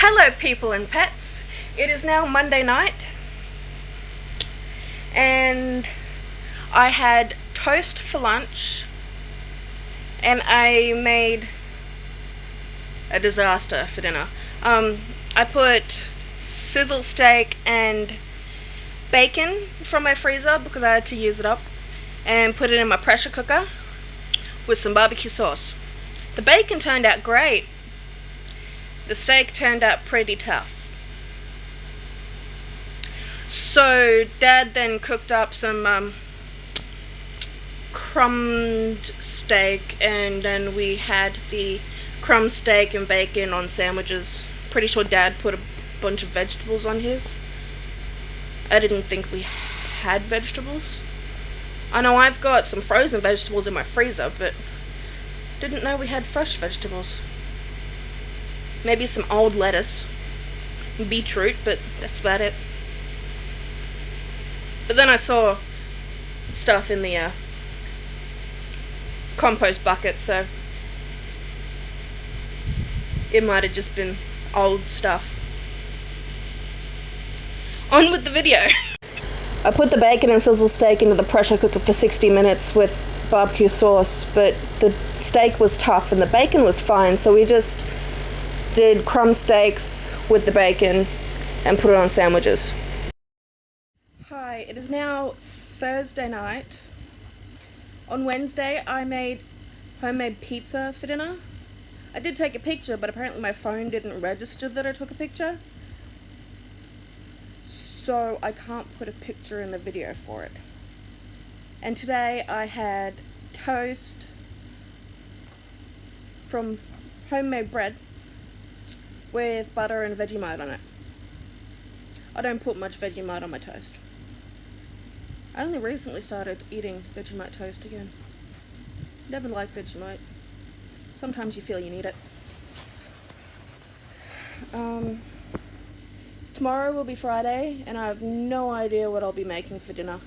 Hello people and pets, it is now Monday night and I had toast for lunch and I made a disaster for dinner. I put sizzle steak and bacon from my freezer because I had to use it up and put it in my pressure cooker with some barbecue sauce. The bacon turned out great. The steak turned out pretty tough. So Dad then cooked up some crumbed steak, and then we had the crumb steak and bacon on sandwiches. Pretty sure Dad put a bunch of vegetables on his. I didn't think we had vegetables. I know I've got some frozen vegetables in my freezer, but didn't know we had fresh vegetables. Maybe some old lettuce and beetroot, but that's about it. But then I saw stuff in the compost bucket, so it might have just been old stuff. On with the video. I put the bacon and sizzle steak into the pressure cooker for 60 minutes with barbecue sauce, but the steak was tough and the bacon was fine, so we just did crumb steaks with the bacon and put it on sandwiches. Hi, it is now Thursday night. On Wednesday I made homemade pizza for dinner. I did take a picture, but apparently my phone didn't register that I took a picture, so I can't put a picture in the video for it. And today I had toast from homemade bread with butter and Vegemite on it. I don't put much Vegemite on my toast. I only recently started eating Vegemite toast again. Never liked Vegemite. Sometimes you feel you need it. Tomorrow will be Friday and I have no idea what I'll be making for dinner.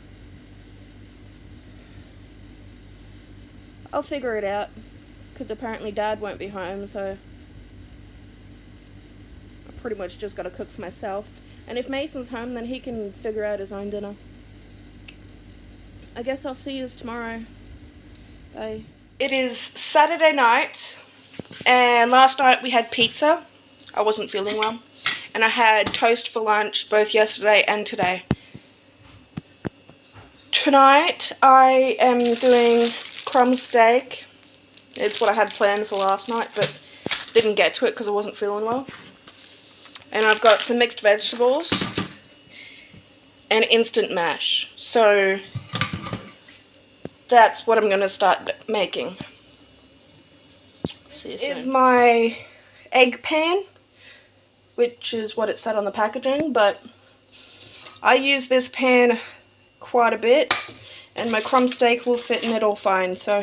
I'll figure it out, because apparently Dad won't be home, so I pretty much just gotta cook for myself. And if Mason's home, then he can figure out his own dinner. I guess I'll see you tomorrow. Bye. It is Saturday night, and last night we had pizza. I wasn't feeling well. And I had toast for lunch both yesterday and today. Tonight I am doing crumb steak. It's what I had planned for last night, but didn't get to it because I wasn't feeling well. And I've got some mixed vegetables and instant mash. So that's what I'm going to start making. This is my egg pan, which is what it said on the packaging, but I use this pan quite a bit, and my crumb steak will fit in it all fine, so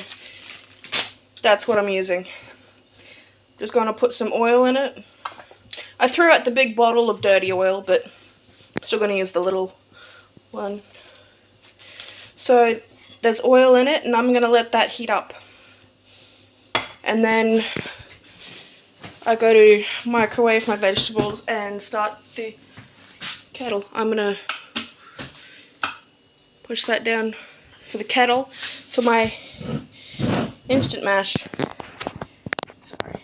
that's what I'm using. Just going to put some oil in it. I threw out the big bottle of dirty oil, but I'm still going to use the little one. So there's oil in it, and I'm going to let that heat up. And then I go to microwave my vegetables and start the kettle. I'm going to push that down for the kettle for my instant mash. Sorry.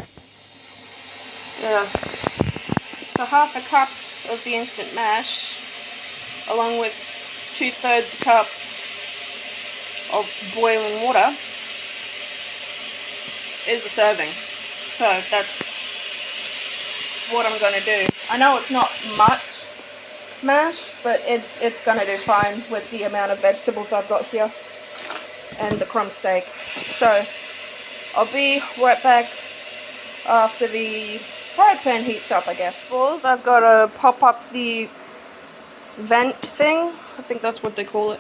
Yeah. So half a cup of the instant mash, along with 2/3 cup of boiling water, is a serving. So that's what I'm going to do. I know it's not much mash, but it's going to do fine with the amount of vegetables I've got here and the crumb steak. So I'll be right back after the fry pan heats up, I guess. I've got to pop up the vent thing, I think that's what they call it,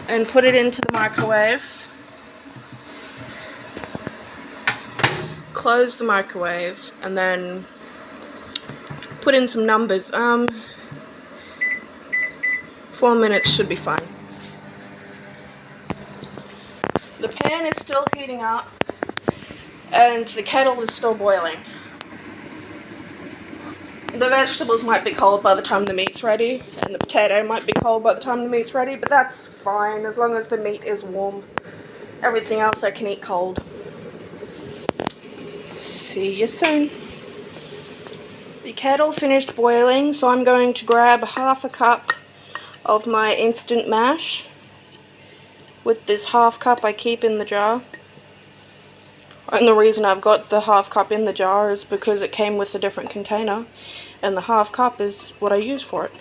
and put it into the microwave. Close the microwave and then put in some numbers. 4 minutes should be fine. The pan is still heating up and the kettle is still boiling. The vegetables might be cold by the time the meat's ready, and the potato might be cold by the time the meat's ready, but that's fine as long as the meat is warm. Everything else I can eat cold. See you soon. The kettle finished boiling, so I'm going to grab half a cup of my instant mash. With this half cup I keep in the jar. And the reason I've got the half cup in the jar is because it came with a different container, and the half cup is what I use for it.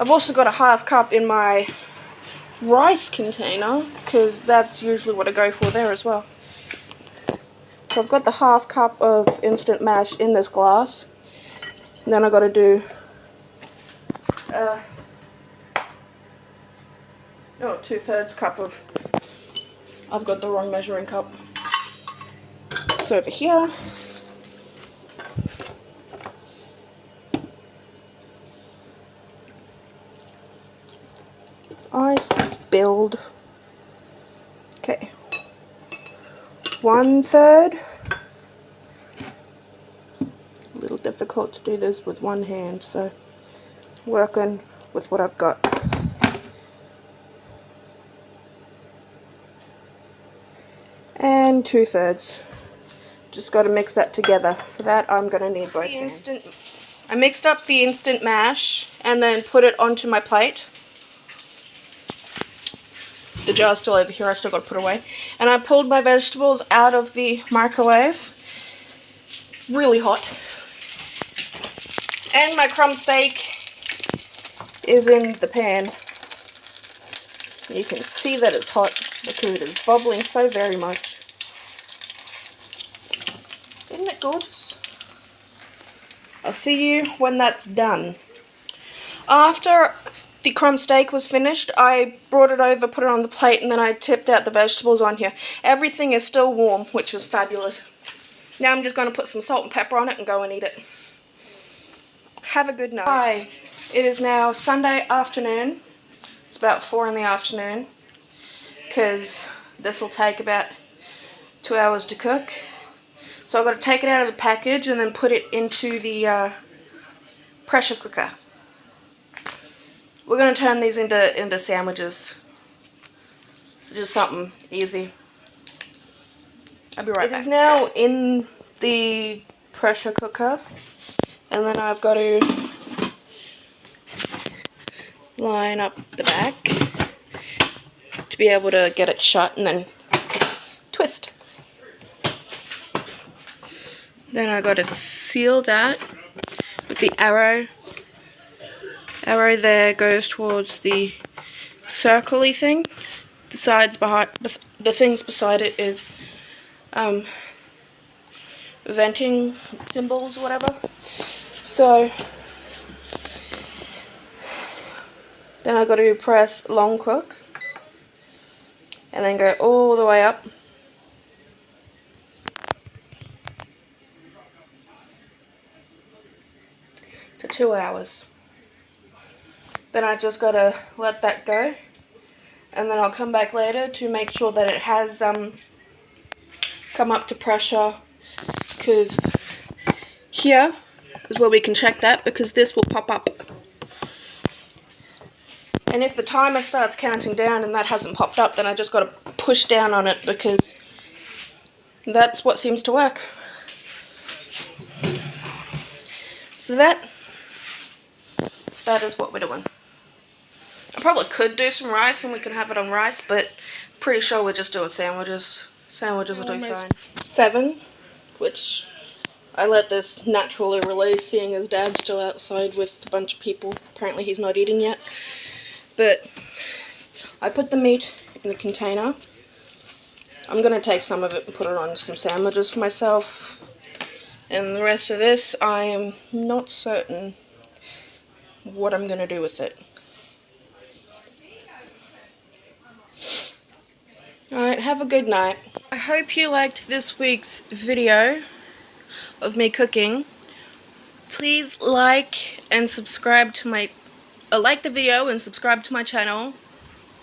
I've also got a half cup in my rice container, because that's usually what I go for there as well. So I've got the half cup of instant mash in this glass, and then I've got to do 2/3 cup of, I've got the wrong measuring cup. It's over here. I spilled. Okay. 1/3. A little difficult to do this with one hand, so working with what I've got. And 2/3. Just got to mix that together. For that, I'm going to need both hands. I mixed up the instant mash and then put it onto my plate. The jar's still over here, I still got to put away. And I pulled my vegetables out of the microwave. Really hot. And my crumb steak is in the pan. You can see that it's hot because it is bubbling so very much. Isn't it gorgeous? I'll see you when that's done. After the crumb steak was finished, I brought it over, put it on the plate, and then I tipped out the vegetables on here. Everything is still warm, which is fabulous. Now I'm just going to put some salt and pepper on it and go and eat it. Have a good night. Hi, it is now Sunday afternoon. It's about 4 in the afternoon, because this will take about 2 hours to cook. So I've got to take it out of the package and then put it into the pressure cooker. We're going to turn these into sandwiches. So just something easy. I'll be right back. It is now in the pressure cooker, and then I've got to line up the back to be able to get it shut, and then twist. Then I got to seal that with the arrow. Arrow there goes towards the circle-y thing. The sides behind, the things beside it is venting symbols or whatever. So then I got to press long cook and then go all the way up. To 2 hours. Then I just gotta let that go, and then I'll come back later to make sure that it has come up to pressure, because here is where we can check that, because this will pop up. And if the timer starts counting down and that hasn't popped up, then I just gotta push down on it, because that's what seems to work. So that is what we're doing. I probably could do some rice and we can have it on rice, but pretty sure we're just doing sandwiches. Sandwiches will do fine. 7, which I let this naturally release, seeing as Dad's still outside with a bunch of people. Apparently he's not eating yet. But I put the meat in a container. I'm going to take some of it and put it on some sandwiches for myself. And the rest of this, I am not certain what I'm going to do with it. Alright, have a good night. I hope you liked this week's video of me cooking. Please like and subscribe to my... like the video and subscribe to my channel,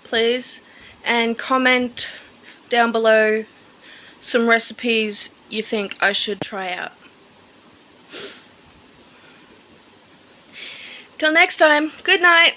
please. And comment down below some recipes you think I should try out. Till next time, good night.